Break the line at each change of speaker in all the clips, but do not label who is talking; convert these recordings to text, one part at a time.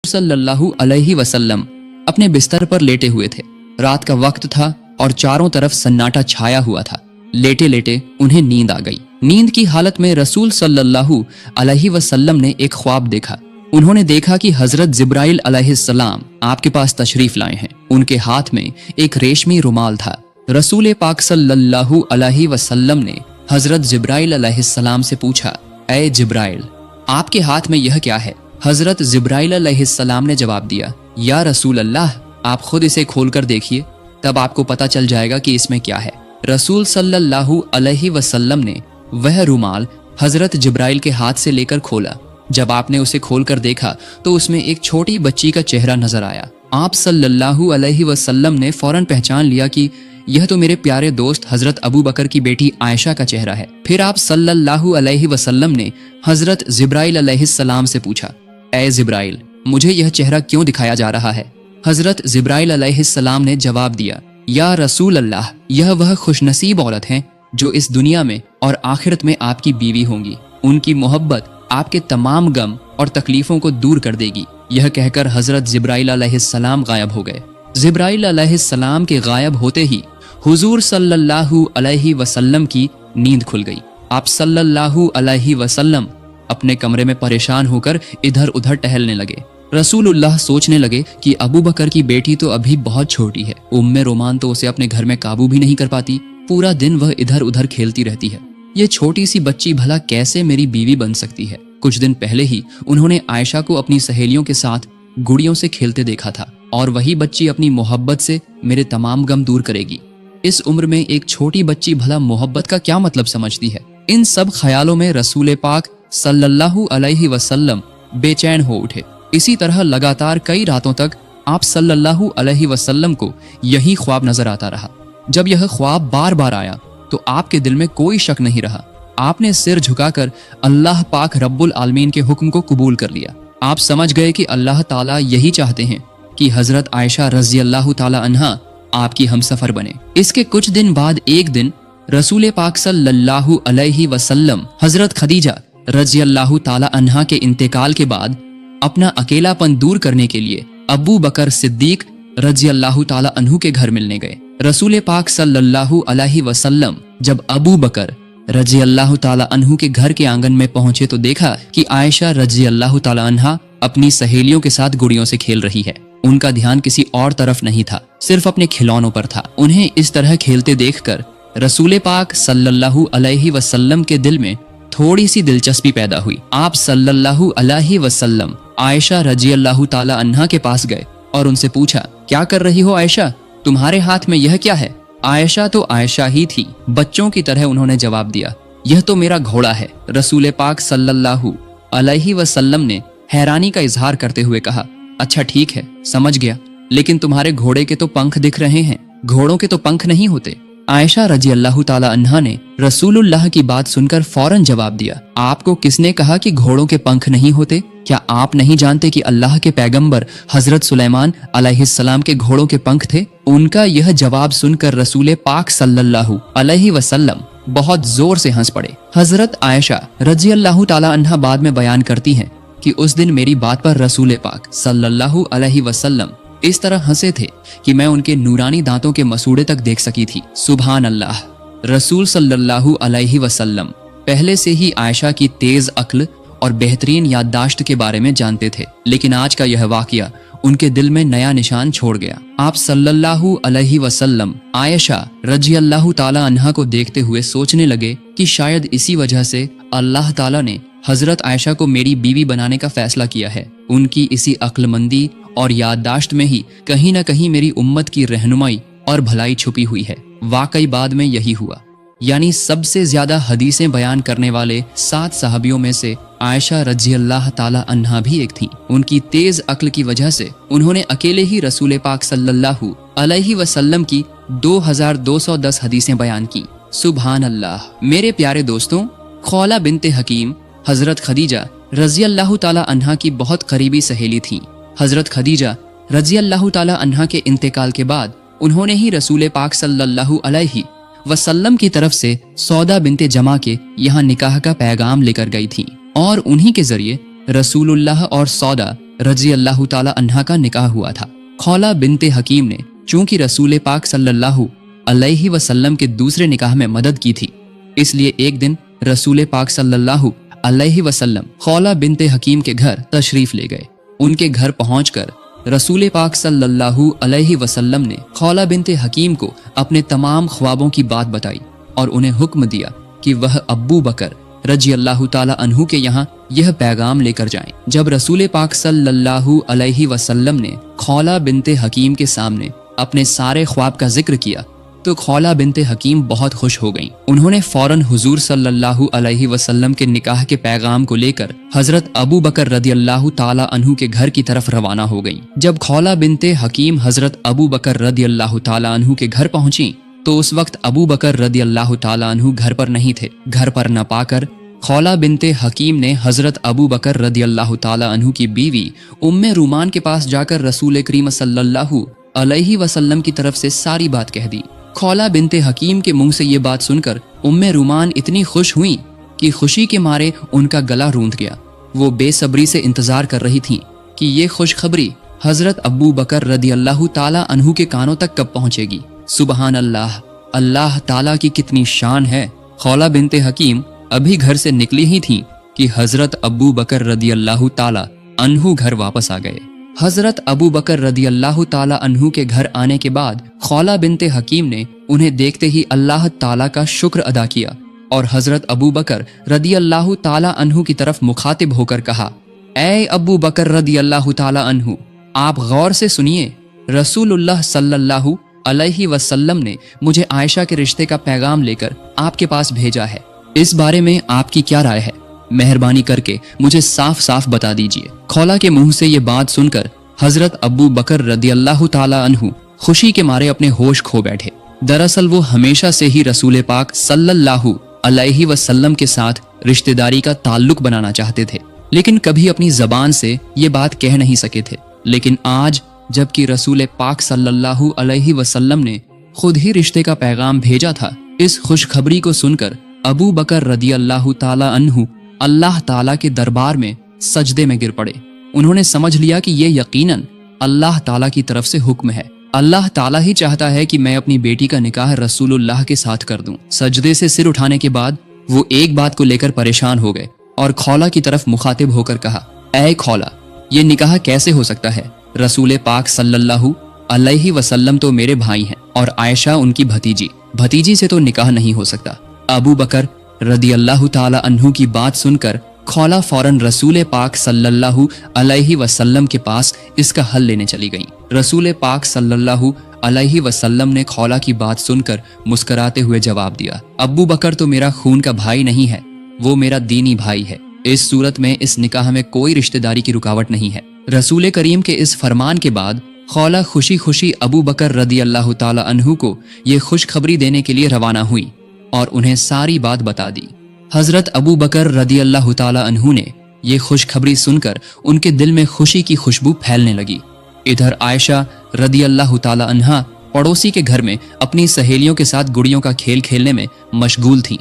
सल्लल्लाहु अलैहि वसल्लम अपने बिस्तर पर लेटे हुए थे। रात का वक्त था और चारों तरफ सन्नाटा छाया हुआ था। लेटे लेटे उन्हें नींद आ गई। नींद की हालत में रसूल सल्लल्लाहु अलैहि वसल्लम ने एक ख्वाब देखा। उन्होंने देखा कि हजरत जिब्राइल अलैहिस्सलाम आपके पास तशरीफ लाए हैं। उनके हाथ में एक रेशमी रुमाल था। रसूल पाक सल्लल्लाहु अलैहि वसल्लम ने हजरत जिब्राइल अलैहिस्सलाम से पूछा, ऐ जिब्राइल, आपके हाथ में यह क्या है? हजरत जिब्राइल अलैहिस्सलाम ने जवाब दिया, या रसूल अल्लाह, आप खुद इसे खोलकर देखिए, तब आपको पता चल जाएगा कि इसमें क्या है। रसूल सल्लल्लाहु अलैहि वसल्लम ने वह रुमाल हजरत जिब्राइल के हाथ से लेकर खोला। जब आपने उसे खोलकर देखा तो उसमें एक छोटी बच्ची का चेहरा नजर आया। आप सल्लल्लाहु अलैहि वसल्लम ने फौरन पहचान लिया कि यह तो मेरे प्यारे दोस्त हजरत अबू बकर की बेटी आयशा का चेहरा है। फिर आप सल्लल्लाहु अलैहि वसल्लम ने हजरत जिब्राइल अलैहिस्सलाम से पूछा, ऐ जिब्राइल, मुझे यह चेहरा क्यों दिखाया जा रहा है? हजरत जिब्राइल अलैहिस्सलाम ने जवाब दिया, या रसूल अल्लाह, यह वह खुशनसीब औरत हैं जो इस दुनिया में और आखिरत में आपकी बीवी होंगी। उनकी मोहब्बत आपके तमाम गम और तकलीफों को दूर कर देगी। यह कहकर हजरत जिब्राइल अलैहिस्सलाम गायब हो गए। जिब्राइल अलैहिस्सलाम के गायब होते ही हुजूर सल्लल्लाहु अलैहि वसल्लम की नींद खुल गई। आप सल्लल्लाहु अलैहि वसल्लम अपने कमरे में परेशान होकर इधर उधर टहलने लगे। रसूलुल्लाह सोचने लगे कि अबू बकर की बेटी तो अभी बहुत छोटी है। उम्मे रोमान तो उसे अपने घर में काबू भी नहीं कर पाती। पूरा दिन वह इधर उधर खेलती रहती है। ये छोटी सी बच्ची भला कैसे मेरी बीवी बन सकती है? कुछ दिन पहले ही उन्होंने आयशा को अपनी सहेलियों के साथ गुड़ियों से खेलते देखा था और वही बच्ची अपनी मोहब्बत से मेरे तमाम गम दूर करेगी। इस उम्र में एक छोटी बच्ची भला मोहब्बत का क्या मतलब समझती है? इन सब ख्यालों में रसूल पाक सल्लल्लाहु अलैहि वसल्लम बेचैन हो उठे। इसी तरह लगातार कई रातों तक आप सल्लल्लाहु अलैहि वसल्लम को यही ख्वाब नजर आता रहा। जब यह ख्वाब बार बार आया तो आपके दिल में कोई शक नहीं रहा। आपने सिर झुकाकर अल्लाह पाक रब्बुल आलमीन के हुक्म को कबूल कर लिया। आप समझ गए कि अल्लाह ताला यही चाहते हैं कि हजरत आयशा रज़ी अल्लाह ताला अन्हा आपकी हमसफर बने। इसके कुछ दिन बाद एक दिन रसूल पाक सल्लल्लाहु अलैहि वसल्लम हजरत खदीजा रज़ी अल्लाह ताला अन्हा के इंतकाल के बाद अपना अकेलापन दूर करने के लिए अबू बकर सिद्दीक रज़ी अल्लाह ताला अन्हु के घर मिलने गए। रसूल पाक सल्लल्लाहु अलैहि वसल्लम जब अबू बकर रज़ी अल्लाह ताला अन्हु के घर के आंगन में पहुंचे तो देखा कि आयशा रज़ी अल्लाह ताला अन्हा अपनी सहेलियों के साथ गुड़ियों से खेल रही है। उनका ध्यान किसी और तरफ नहीं था, सिर्फ अपने खिलौनों पर था। उन्हें इस तरह खेलते देखकर रसूल पाक सल्लल्लाहु अलैहि वसल्लम के दिल में थोड़ी सी दिलचस्पी पैदा हुई। आप सल्लल्लाहु अलैहि वसल्लम आयशा रज़ी अल्लाह ताला अन्हा के पास गए और उनसे पूछा, क्या कर रही हो आयशा? तुम्हारे हाथ में यह क्या है? आयशा तो आयशा ही थी। बच्चों की तरह उन्होंने जवाब दिया, यह तो मेरा घोड़ा है। रसूल पाक सल्लल्लाहु अलैहि वसल्लम ने हैरानी का इजहार करते हुए कहा, अच्छा ठीक है, समझ गया, लेकिन तुम्हारे घोड़े के तो पंख दिख रहे हैं, घोड़ों के तो पंख नहीं होते। आयशा रज़ी अल्लाह ताला अन्हा ने रसूलुल्लाह की बात सुनकर फौरन जवाब दिया, आपको किसने कहा कि घोड़ों के पंख नहीं होते? क्या आप नहीं जानते कि अल्लाह के पैगंबर हजरत सुलेमान अलैहिस्सलाम के घोड़ों के पंख थे? उनका यह जवाब सुनकर रसूल पाक सल्लल्लाहु अलैहि वसल्लम बहुत जोर से हंस पड़े। हजरत आयशा रज़ी अल्लाह ताला अन्हा बाद में बयान करती हैं कि उस दिन मेरी बात पर रसूल पाक सल्लल्लाहु अलैहि वसल्लम इस तरह हंसे थे कि मैं उनके नूरानी दांतों के मसूड़े तक देख सकी थी। सुभान अल्लाह। रसूल सल्लल्लाहु अलैहि वसल्लम पहले से ही आयशा की तेज अक्ल और बेहतरीन याददाश्त के बारे में जानते थे, लेकिन आज का यह वाकया उनके दिल में नया निशान छोड़ गया। आप सल्लल्लाहु अलैहि वसल्लम आयशा रज़ी अल्लाह ताला अन्हा को देखते हुए सोचने लगे कि शायद इसी वजह से अल्लाह ताला ने हजरत आयशा को मेरी बीवी बनाने का फैसला किया है। उनकी इसी अक्लमंदी और याददाश्त में ही कहीं न कहीं मेरी उम्मत की रहनुमाई और भलाई छुपी हुई है। वाकई बाद में यही हुआ, यानी सबसे ज्यादा हदीसें बयान करने वाले 7 सहाबियों में से आयशा रज़ी अल्लाह ताला अन्हा भी एक थी। उनकी तेज अक्ल की वजह से उन्होंने अकेले ही रसूल पाक सल्लल्लाहु अलैहि वसल्लम की 2210 हदीसें बयान की। सुभान अल्लाह। मेरे प्यारे दोस्तों, खौला बिनते हकीम हजरत खदीजा रज़ी अल्लाह ताला अन्हा की बहुत करीबी सहेली थी। हजरत खदीजा रज़ी अल्लाह ताला अन्हा के इंतकाल के बाद उन्होंने ही रसूल पाक सल्लल्लाहु अलैहि वसल्लम की तरफ से सौदा बिनते जमा के यहाँ निकाह का पैगाम लेकर गई थी और उन्हीं के जरिए रसूलुल्लाह और सौदा रजी अल्लाह ताला अन्हा का निकाह हुआ था। खौला बिनते हकीम ने चूंकि रसूल पाक सल्लल्लाहु अलैहि वसल्लम के दूसरे निकाह में मदद की थी, इसलिए एक दिन रसूल पाक सल्लल्लाहु अलैहि वसल्लम खौला बिनते हकीम के घर तशरीफ ले गए। उनके घर पहुंचकर रसूल पाक सल्लल्लाहु अलैहि वसल्लम ने खौला बिनते हकीम को अपने तमाम ख्वाबों की बात बताई और उन्हें हुक्म दिया कि वह अब्बू बकर रजी अल्लाह ताला अन्हु के यहाँ यह पैगाम लेकर जाएं। जब रसूल पाक सल्लल्लाहु अलैहि वसल्लम ने खौला बिनते हकीम के सामने अपने सारे ख्वाब का जिक्र किया तो खौला बिनते हकीम बहुत खुश हो गईं। उन्होंने फौरन हुजूर सल्लल्लाहु अलैहि वसल्लम के निकाह के पैगाम को लेकर हजरत अबू बकर रदियल्लाहु ताला अन्हु के घर की तरफ रवाना हो गईं। जब खौला बिनते हकीम हजरत अबू बकर रदियल्लाहु ताला अन्हु के घर पहुंची तो उस वक्त अबू बकर रदियल्लाहु ताला अन्हु घर पर नहीं थे। घर पर न पाकर खौला बिनते हकीम ने हजरत अबू बकर रदियल्लाहु ताला अन्हु की बीवी उम्मे रूमान के पास जाकर रसूल करीम सल्लल्लाहु अलैहि वसल्लम की तरफ से सारी बात कह दी। खौला बिनते हकीम के मुंह से ये बात सुनकर उम्मे रूमान इतनी खुश हुई कि खुशी के मारे उनका गला रूंध गया। वो बेसब्री से इंतजार कर रही थीं कि ये खुशखबरी हजरत अबू बकर रदियल्लाहु ताला अन्हु के कानों तक कब पहुंचेगी। सुबहान अल्लाह, अल्लाह ताला की कितनी शान है। खौला बिनते हकीम अभी घर से निकली ही थीं कि हजरत अबू बकर रदियल्लाहु ताला अन्हु घर वापस आ गए। हजरत अबू बकर रदियल्लाहु ताला अन्हु के घर आने के बाद खौला बिनते हकीम ने उन्हें देखते ही अल्लाह ताला का शुक्र अदा किया और हजरत अबू बकर रदियल्लाहु ताला अन्हु की तरफ मुखातिब होकर कहा, ऐ अबू बकर रदियल्लाहु ताला अन्हु, आप गौर से सुनिए, रसूलुल्लाह सल्लल्लाहु अलैहि वसल्लम ने मुझे आयशा के रिश्ते का पैगाम लेकर आपके पास भेजा है। इस बारे में आपकी क्या राय है? मेहरबानी करके मुझे साफ साफ बता दीजिए। खौला के मुंह से ये बात सुनकर हजरत अबू बकर रदियल्लाहु ताला अन्हु खुशी के मारे अपने होश खो बैठे। दरअसल वो हमेशा से ही रसूल पाक सल्लल्लाहु अलैहि वसल्लम के साथ रिश्तेदारी का ताल्लुक बनाना चाहते थे, लेकिन कभी अपनी जबान से ये बात कह नहीं सके थे। लेकिन आज जबकि रसूल पाक सल्लल्लाहु अलैहि वसल्लम ने खुद ही रिश्ते का पैगाम भेजा था, इस खुशखबरी को सुनकर अबू बकर रदियल्लाहु ताला अन्हु अल्लाह ताला के दरबार में सजदे में गिर पड़े। उन्होंने समझ लिया कि ये यकीनन अल्लाह ताला की तरफ से हुक्म है। अल्लाह ताला ही चाहता है कि मैं अपनी बेटी का निकाह रसूलुल्लाह के साथ कर दूं। सजदे से सिर उठाने के बाद वो एक बात को लेकर परेशान हो गए और खौला की तरफ मुखातिब होकर कहा, ऐ खौला, ये निकाह कैसे हो सकता है? रसूल पाक सल्लल्लाहु अलैहि वसल्लम तो मेरे भाई हैं और आयशा उनकी भतीजी से तो निकाह नहीं हो सकता। अबू बकर रदियल्लाहु ताला अन्हु की बात सुनकर खौला फौरन रसूल पाक सल्लल्लाहु अलैहि वसल्लम के पास इसका हल लेने चली गईं। रसूल पाक सल्लल्लाहु अलैहि वसल्लम ने खौला की बात सुनकर मुस्कुराते हुए जवाब दिया, अबू बकर तो मेरा खून का भाई नहीं है, वो मेरा दीनी भाई है। इस सूरत में इस निकाह में कोई रिश्तेदारी की रुकावट नहीं है। रसूल करीम के इस फरमान के बाद खौला खुशी खुशी अबू बकर रदियल्लाहु ताला अन्हु को ये खुशखबरी देने के लिए रवाना हुई और उन्हें सारी बात बता दी। हजरत अबू बकर रदियल्लाहु ताला अन्हु ने ये खुशखबरी सुनकर उनके दिल में खुशी की खुशबू फैलने लगी। इधर आयशा रदियल्लाहु ताला अन्हा पड़ोसी के घर में अपनी सहेलियों के साथ गुड़ियों का खेल खेलने में मशगूल थीं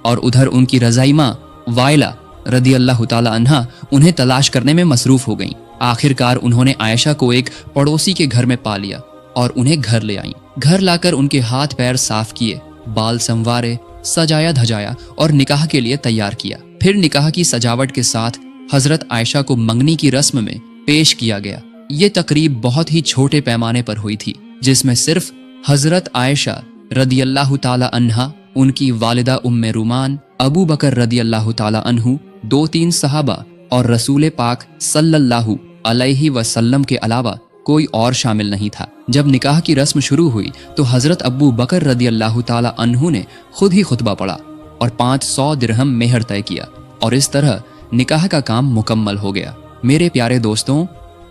और उधर उनकी रज़ाई माँ वाइला रदियल्लाहु ताला अन्हा उन्हें तलाश करने में मसरूफ हो गईं। आखिरकार उन्होंने आयशा को एक पड़ोसी के घर में पा लिया और उन्हें घर ले आईं। घर लाकर उनके हाथ पैर साफ किए, बाल संवारे, सजाया धजाया और निकाह के लिए तैयार किया। फिर निकाह की सजावट के साथ हजरत आयशा को मंगनी की रस्म में पेश किया गया। ये तकरीब बहुत ही छोटे पैमाने पर हुई थी, जिसमें सिर्फ हजरत आयशा रदियल्लाहु ताला अन्हा, उनकी वालिदा उम्मे रूमान, अबू बकर रदियल्लाहु ताला अन्हु, 2-3 सहाबा और रसूल पाक सल्लल्लाहु अलैहि वसल्लम के अलावा कोई और शामिल नहीं था। जब निकाह की रस्म शुरू हुई तो हजरत अबू बकर रदियल्लाहु ताला अन्हु ने खुद ही खुतबा पढ़ा और 500 दिरहम मेहर तय किया और इस तरह निकाह का काम मुकम्मल हो गया। मेरे प्यारे दोस्तों,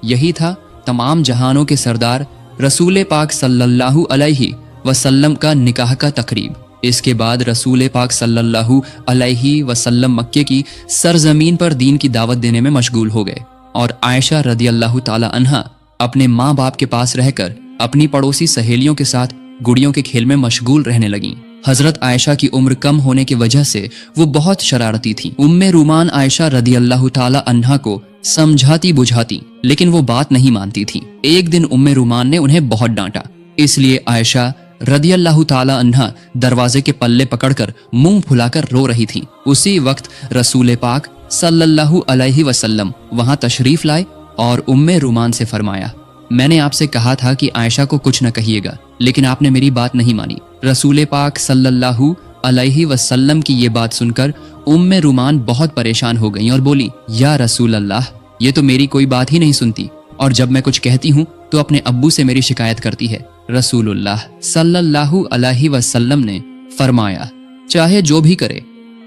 यही था तमाम जहानों के सरदार रसूल पाक सल्लल्लाहु अलैहि वसल्लम का निकाह का तकरीब। इसके बाद रसूल पाक सल्लल्लाहु अलैहि वसल्लम मक्के की सरजमीन पर दीन की दावत देने में मशगूल हो गए और आयशा रदियल्लाहु ताला अन्हा अपने माँ बाप के पास रहकर अपनी पड़ोसी सहेलियों के साथ गुड़ियों के खेल में मशगूल रहने लगीं। हजरत आयशा की उम्र कम होने की वजह से वो बहुत शरारती थी। उम्मे रूमान आयशा रदियल्लाहु ताला अन्हा को समझाती बुझाती, लेकिन वो बात नहीं मानती थी। एक दिन उम्मे रुमान ने उन्हें बहुत डांटा, इसलिए आयशा रदियल्लाहु ताला अन्हा दरवाजे के पल्ले पकड़कर मुंह फुलाकर रो रही थी। उसी वक्त रसूल पाक सल्लल्लाहु अलैहि वसल्लम वहां तशरीफ लाए और उम्मे रुमान से फरमाया, मैंने आपसे कहा था कि आयशा को कुछ न कहिएगा, लेकिन आपने मेरी बात नहीं मानी। रसूल पाक सल्लल्लाहु अलैहि वसल्लम की ये बात सुनकर उम्मे रुमान बहुत परेशान हो गईं और बोली, या रसूल अल्लाह, ये तो मेरी कोई बात ही नहीं सुनती, और जब मैं कुछ कहती हूँ तो अपने अब्बू से मेरी शिकायत करती है। रसूलुल्लाह सल्लल्लाहु अलैहि वसल्लम ने फरमाया, चाहे जो भी करे,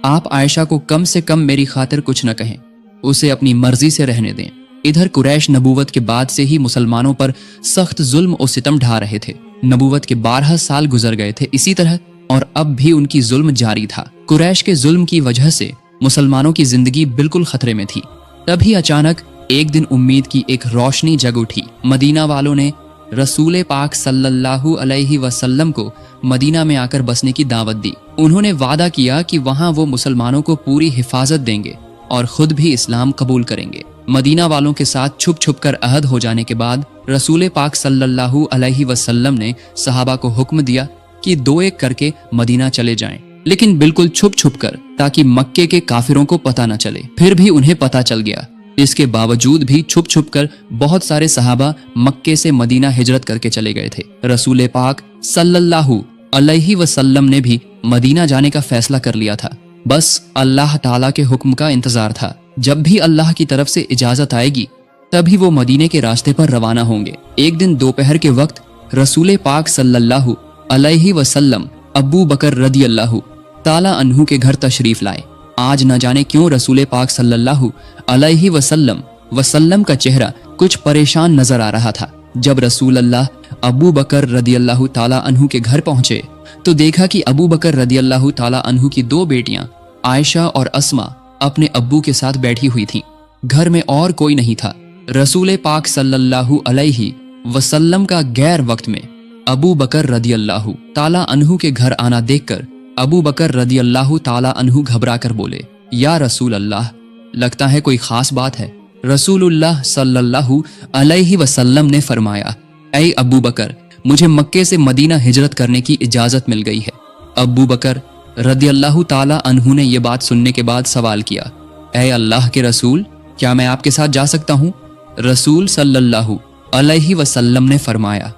आप आयशा को कम से कम मेरी खातिर कुछ न कहें, उसे अपनी मर्जी से रहने दें। इधर कुरैश नबूवत के बाद से ही मुसलमानों पर सख्त जुल्म और सितम ढा रहे थे। नबूवत के 12 साल गुजर गए थे इसी तरह, और अब भी उनकी जुल्म जारी था। कुरैश के जुल्म की वजह से मुसलमानों की जिंदगी बिल्कुल खतरे में थी। तभी अचानक एक दिन उम्मीद की एक रोशनी जग उठी। मदीना वालों ने रसूल पाक सल्लल्लाहु अलैहि वसल्लम को मदीना में आकर बसने की दावत दी। उन्होंने वादा किया कि वहां वो मुसलमानों को पूरी हिफाजत देंगे और खुद भी इस्लाम कबूल करेंगे। मदीना वालों के साथ छुप छुप कर अहद हो जाने के बाद रसूल पाक सल्लल्लाहु अलैहि वसल्लम ने सहाबा को हुक्म दिया कि 2-1 करके मदीना चले जाएं, लेकिन बिल्कुल छुप छुप कर, ताकि मक्के के काफिरों को पता न चले। फिर भी उन्हें पता चल गया। इसके बावजूद भी छुप छुप कर बहुत सारे सहाबा मक्के से मदीना हिजरत करके चले गए थे। रसूल पाक सल्लल्लाहु अलैहि वसल्लम ने भी मदीना जाने का फैसला कर लिया था। बस अल्लाह ताला के हुक्म का इंतजार था। जब भी अल्लाह की तरफ से इजाजत आएगी तभी वो मदीने के रास्ते पर रवाना होंगे। एक दिन दोपहर के वक्त रसूल पाक सल्लल्लाहु अलैहि वसल्लम अबू बकर रदियल्लाहु ताला अन्हु के घर तशरीफ लाए। आज न जाने क्यों रसूल पाक सल्लल्लाहु अलैहि वसल्लम का चेहरा कुछ परेशान नजर आ रहा था। जब रसूल अल्लाह अबू बकर रदियल्लाहु ताला अन्हु के घर पहुंचे तो देखा कि अबू बकर रदियल्लाहु ताला अन्हु की 2 बेटियां आयशा और अस्मा अपने अब्बू के साथ बैठी हुई थीं। घर में और कोई नहीं था। रसूल पाक सल्लल्लाहु अलैहि वसल्लम का गैर वक्त में अबू बकर रदियल्लाहु ताला अन्हु के घर आना देखकर अबू बकर रदियल्लाहु ताला अन्हु घबरा कर बोले, या रसूल अल्लाह, लगता है कोई खास बात है। रसूलुल्लाह सल्लल्लाहु अलैहि वसल्लम ने फरमाया, ऐ अबू बकर, मुझे मक्के से मदीना हिजरत करने की इजाजत मिल गई है। अबू बकर रदियल्लाहु ताला अन्हु ने यह बात सुनने के बाद सवाल किया, ऐ अल्लाह के रसूल, क्या मैं आपके साथ जा सकता हूँ? रसूल सल्लल्लाहु अलैहि वसल्लम ने फरमाया,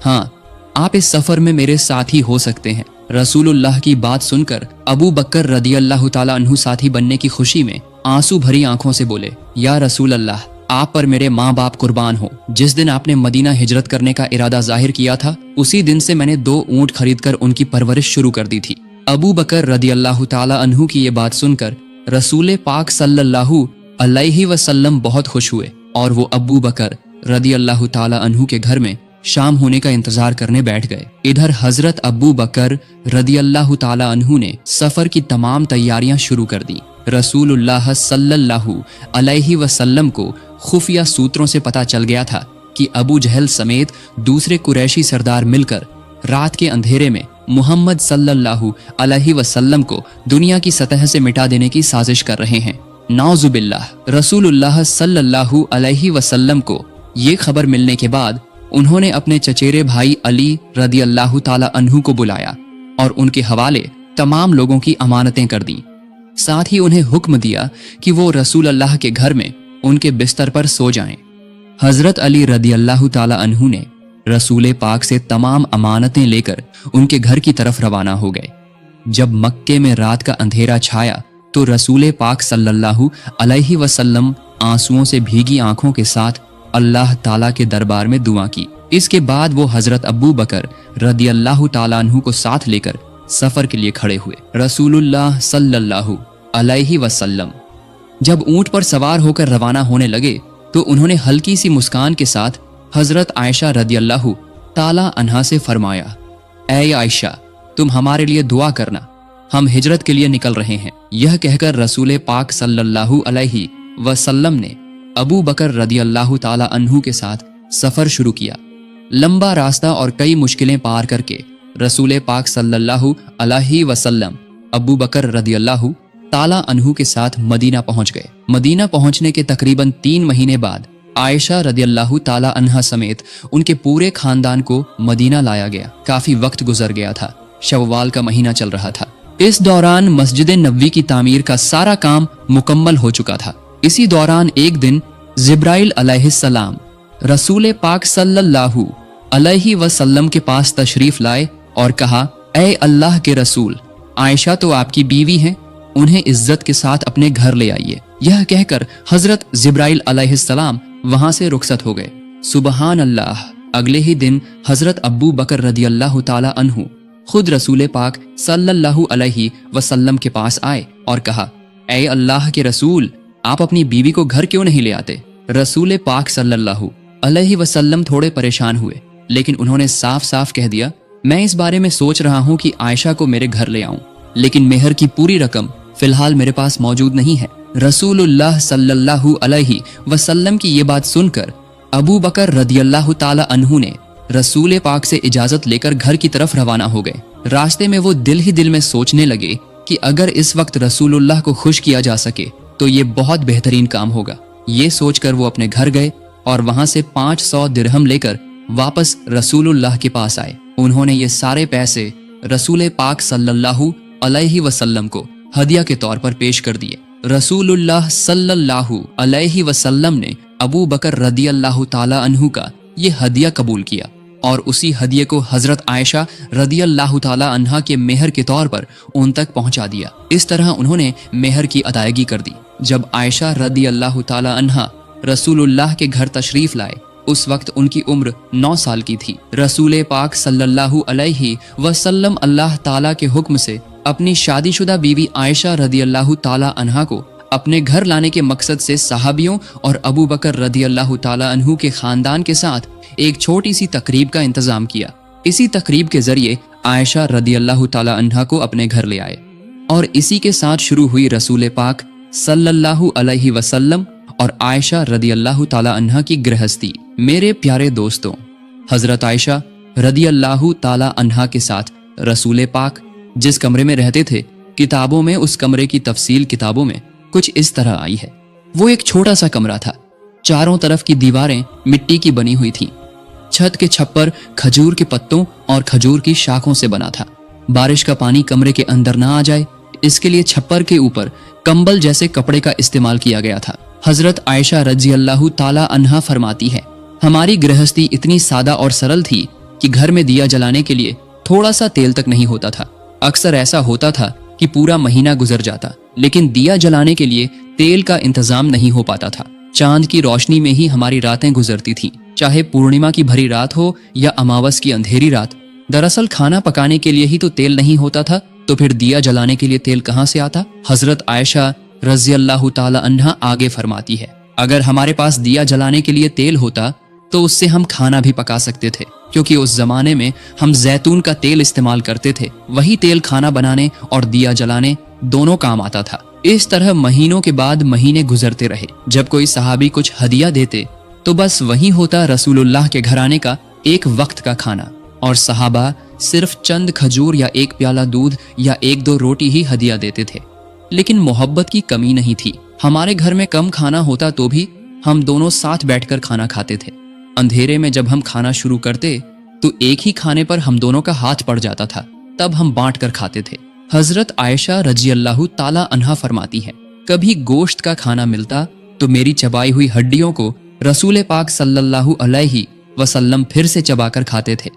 हाँ, आप इस सफर में मेरे साथी हो सकते हैं। रसूलुल्लाह की बात सुनकर अबू बकर रदियल्लाहु ताला अन्हु साथी बनने की खुशी में आंसू भरी आंखों से बोले, या रसूल अल्लाह, आप पर मेरे माँ बाप कुर्बान हो। जिस दिन आपने मदीना हिजरत करने का इरादा जाहिर किया था, उसी दिन से मैंने 2 ऊंट खरीदकर उनकी परवरिश शुरू कर दी थी। अबू बकर रदियल्लाहु ताला अन्हु की ये बात सुनकर रसूल पाक सल्लल्लाहु अलैहि वसल्लम बहुत खुश हुए और वो अबू बकर रदियल्लाहु ताला अन्हु के घर में शाम होने का इंतजार करने बैठ गए। इधर हजरत अबू बकर रदियल्लाहु ताला अन्हु ने सफर की तमाम तैयारियां शुरू कर दी। रसूलुल्लाह सल्लल्लाहु अलैहि वसल्लम को खुफिया सूत्रों से पता चल गया था कि अबू जहल समेत दूसरे कुरैशी सरदार मिलकर रात के अंधेरे में मोहम्मद सल्लल्लाहु अलैहि वसल्लम को दुनिया की सतह से मिटा देने की साजिश कर रहे हैं। नाउजुबिल्लाह। रसूलुल्लाह सल्लल्लाहु अलैहि वसल्लम को ये खबर मिलने के बाद उन्होंने अपने चचेरे भाई अली रदियल्लाहु ताला अन्हु को बुलाया और उनके हवाले तमाम लोगों की अमानतें कर दी। साथ ही उन्हें हुक्म दिया कि वो रसूल अल्लाह के घर में उनके बिस्तर पर सो जाएं। हजरत अली रदियल्लाहु ताला अन्हु ने रसूल पाक से तमाम अमानतें लेकर उनके घर की तरफ रवाना हो गए। जब मक्के में रात का अंधेरा छाया तो रसूल पाक सल्लल्लाहु अलैहि वसल्लम आंसुओं से भीगी आंखों के साथ अल्लाह ताला के दरबार में दुआ की। इसके बाद वो हजरत अबू बकर रदियल्लाहु ताला अन्हु को साथ लेकर सफर के लिए खड़े हुए। रसूलुल्लाह सल्लल्लाहु अलैहि वसल्लम जब ऊंट पर सवार होकर रवाना होने लगे तो उन्होंने हल्की सी मुस्कान के साथ हजरत आयशा रदियल्लाहु ताला अन्हा से फरमाया, ऐ आयशा, तुम हमारे लिए दुआ करना, हम हिजरत के लिए निकल रहे हैं। यह कहकर रसूल पाक सल्लल्लाहु अलैहि वसल्लम ने अबू बकर रदियल्लाहु ताला अन्हु के साथ सफर शुरू किया। लंबा रास्ता और कई मुश्किलें पार करके रसूल पाक सल्लल्लाहु अलैहि वसल्लम अबू बकर रदियल्लाहु ताला अन्हु के साथ मदीना पहुंच गए। मदीना पहुंचने के तकरीबन 3 महीने बाद आयशा रदियल्लाहु ताला अन्हा समेत उनके पूरे खानदान को मदीना लाया गया। काफी वक्त गुजर गया था, शव्वाल का महीना चल रहा था। इस दौरान मस्जिद नबवी की तामीर का सारा काम मुकम्मल हो चुका था। इसी दौरान एक दिन जिब्राइल अलैहिस्सलाम रसूल पाक सल्लल्लाहु अलैहि वसल्लम के पास तशरीफ लाए और कहा, ऐ अल्लाह के रसूल, आयशा तो आपकी बीवी हैं, उन्हें इज्जत के साथ अपने घर ले आइए। यह कहकर हजरत जिब्राइल अलैहिस्सलाम वहां से रुखसत हो गए। सुबहान अल्लाह। अगले ही दिन हजरत अब्बू बकर रदियल्लाहु ताला अन्हु खुद रसूल पाक सल्लल्लाहु अलैहि वसल्लम के पास आए और कहा, ऐ अल्लाह के रसूल, आप अपनी बीवी को घर क्यों नहीं ले आते? रसूल पाक सल्लल्लाहु अलैहि वसल्लम थोड़े परेशान हुए, लेकिन उन्होंने साफ साफ कह दिया, मैं इस बारे में सोच रहा हूँ कि आयशा को मेरे घर ले आऊं, लेकिन मेहर की पूरी रकम फिलहाल मेरे पास मौजूद नहीं है। रसूलुल्लाह सल्लल्लाहु अलैहि वसल्लम की ये बात सुनकर अबू बकर रदियल्लाहु ताला अन्हु ने रसूल पाक से इजाजत लेकर घर की तरफ रवाना हो गए। रास्ते में वो दिल ही दिल में सोचने लगे कि अगर इस वक्त रसूलुल्लाह को खुश किया जा सके तो ये बहुत बेहतरीन काम होगा। ये सोचकर वो अपने घर गए और वहां से 500 दिरहम लेकर वापस रसूलुल्लाह के पास आए। उन्होंने ये सारे पैसे रसूल पाक सल्लल्लाहु अलैहि वसल्लम को हदिया के तौर पर पेश कर दिए। रसूलुल्लाह सल्लल्लाहु अलैहि वसल्लम ने अबू बकर रदियल्लाहु ताला अन्हु का ये हदिया कबूल किया और उसी हदिये को हजरत आयशा रदियल्लाहु ताला अन्हा के मेहर के तौर पर उन तक पहुंचा दिया। इस तरह उन्होंने मेहर की अदायगी कर दी। जब आयशा रदियल्लाहु ताला अन्हा रसूलुल्लाह के घर तशरीफ लाए, उस वक्त उनकी उम्र 9 साल की थी। रसूल पाक सल्लल्लाहु अलैहि वसल्लम अल्लाह ताला के हुक्म से अपनी शादीशुदा बीवी आयशा रदियल्लाहु ताला अन्हा को अपने घर लाने के मकसद से सहाबियों और अबू बकर रदियल्लाहु ताला अन्हु के खानदान के साथ एक छोटी सी तकरीब का इंतजाम किया। इसी तकरीब के जरिए आयशा रदियल्लाहु ताला अन्हा को अपने घर ले आए और इसी के साथ शुरू हुई रसूल पाक सल्लल्लाहु अलैहि वसल्लम और आयशा रदियल्लाहु ताला अन्हा की गृहस्थी। मेरे प्यारे दोस्तों, हजरत आयशा रदियल्लाहु ताला अन्हा के साथ रसूल पाक जिस कमरे में रहते थे, किताबों में उस कमरे की तफसील किताबों में कुछ इस तरह आई है। वो एक छोटा सा कमरा था। चारों तरफ की दीवारें मिट्टी की बनी हुई थीं। छत के छप्पर खजूर के पत्तों और खजूर की शाखों से बना था। बारिश का पानी कमरे के अंदर ना आ जाए, इसके लिए छप्पर के ऊपर कंबल जैसे कपड़े का इस्तेमाल किया गया था। हजरत आयशा रज़ियल्लाहु ताला अन्हा फरमाती है, हमारी गृहस्थी इतनी सादा और सरल थी कि घर में दिया जलाने के लिए थोड़ा सा तेल तक नहीं होता था। अक्सर ऐसा होता था कि पूरा महीना गुजर जाता, लेकिन दिया जलाने के लिए तेल का इंतजाम नहीं हो पाता था। चांद की रोशनी में ही हमारी रातें गुजरती थीं, चाहे पूर्णिमा की भरी रात हो या अमावस की अंधेरी रात। दरअसल खाना पकाने के लिए ही तो तेल नहीं होता था, तो फिर दिया जलाने के लिए तेल कहाँ से आता? हजरत आयशा रज़ियल्लाहु ताला अन्हा आगे फरमाती है, अगर हमारे पास दिया जलाने के लिए तेल होता तो उससे हम खाना भी पका सकते थे, क्योंकि उस जमाने में हम जैतून का तेल इस्तेमाल करते थे। वही तेल खाना बनाने और दिया जलाने दोनों काम आता था। इस तरह महीनों के बाद महीने गुजरते रहे। जब कोई सहाबी कुछ हदिया देते तो बस वही होता रसूलुल्लाह के घराने का एक वक्त का खाना, और सहाबा सिर्फ चंद खजूर या एक प्याला दूध या 1-2 रोटी ही हदिया देते थे। लेकिन मोहब्बत की कमी नहीं थी। हमारे घर में कम खाना होता तो भी हम दोनों साथ बैठकर खाना खाते थे। अंधेरे में जब हम खाना शुरू करते तो एक ही खाने पर हम दोनों का हाथ पड़ जाता था, तब हम बांट कर खाते थे। हजरत आयशा रज़ियल्लाहु ताला अन्हा फरमाती है, कभी गोश्त का खाना मिलता तो मेरी चबाई हुई हड्डियों को रसूल पाक सल्लल्लाहु अलैहि वसल्लम फिर से चबाकर खाते थे।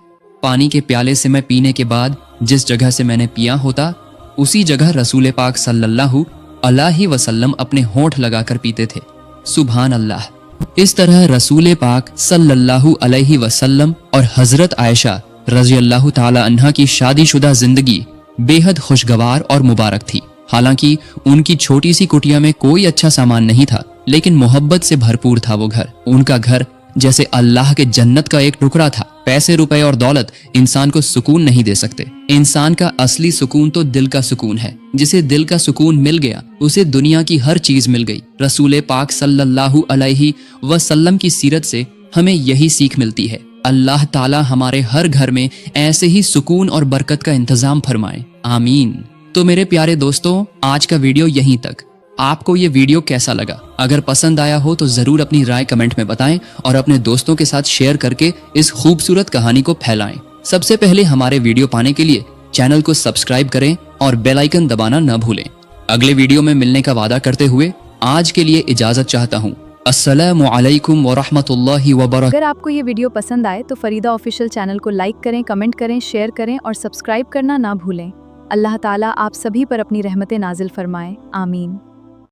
पानी के प्याले से मैं पीने के बाद जिस जगह से मैंने पिया होता, उसी जगह रसूल पाक सल्लल्लाहु अलैहि वसल्लम अपने होंठ लगाकर पीते थे। सुभान अल्लाह। इस तरह रसूल पाक सल्लल्लाहु अलैहि वसल्लम और हजरत आयशा रज़ियल्लाहु ताला अन्हा की शादीशुदा जिंदगी बेहद खुशगवार और मुबारक थी। हालांकि उनकी छोटी सी कुटिया में कोई अच्छा सामान नहीं था, लेकिन मोहब्बत से भरपूर था वो घर। उनका घर जैसे अल्लाह के जन्नत का एक टुकड़ा था। पैसे रुपए और दौलत इंसान को सुकून नहीं दे सकते। इंसान का असली सुकून तो दिल का सुकून है। जिसे दिल का सुकून मिल गया, उसे दुनिया की हर चीज मिल गई। रसूल पाक सल्लल्लाहु अलैहि वसल्लम की सीरत से हमें यही सीख मिलती है। अल्लाह ताला हमारे हर घर में ऐसे ही सुकून और बरकत का इंतजाम फरमाए, आमीन। तो मेरे प्यारे दोस्तों, आज का वीडियो यहीं तक। आपको ये वीडियो कैसा लगा? अगर पसंद आया हो तो जरूर अपनी राय कमेंट में बताएं और अपने दोस्तों के साथ शेयर करके इस खूबसूरत कहानी को फैलाएं। सबसे पहले हमारे वीडियो पाने के लिए चैनल को सब्सक्राइब करें और बेल आइकन दबाना न भूलें। अगले वीडियो में मिलने का वादा करते हुए आज के लिए इजाजत चाहता हूँ। अस्सलामु अलैकुम व रहमतुल्लाहि व बरकातहू।
अगर आपको ये वीडियो पसंद आए तो फरीदा ऑफिशियल चैनल को लाइक करें, कमेंट करें, शेयर करें और सब्सक्राइब करना ना भूलें। अल्लाह ताला आप सभी पर अपनी रहमतें नाजिल फरमाए। आमीन।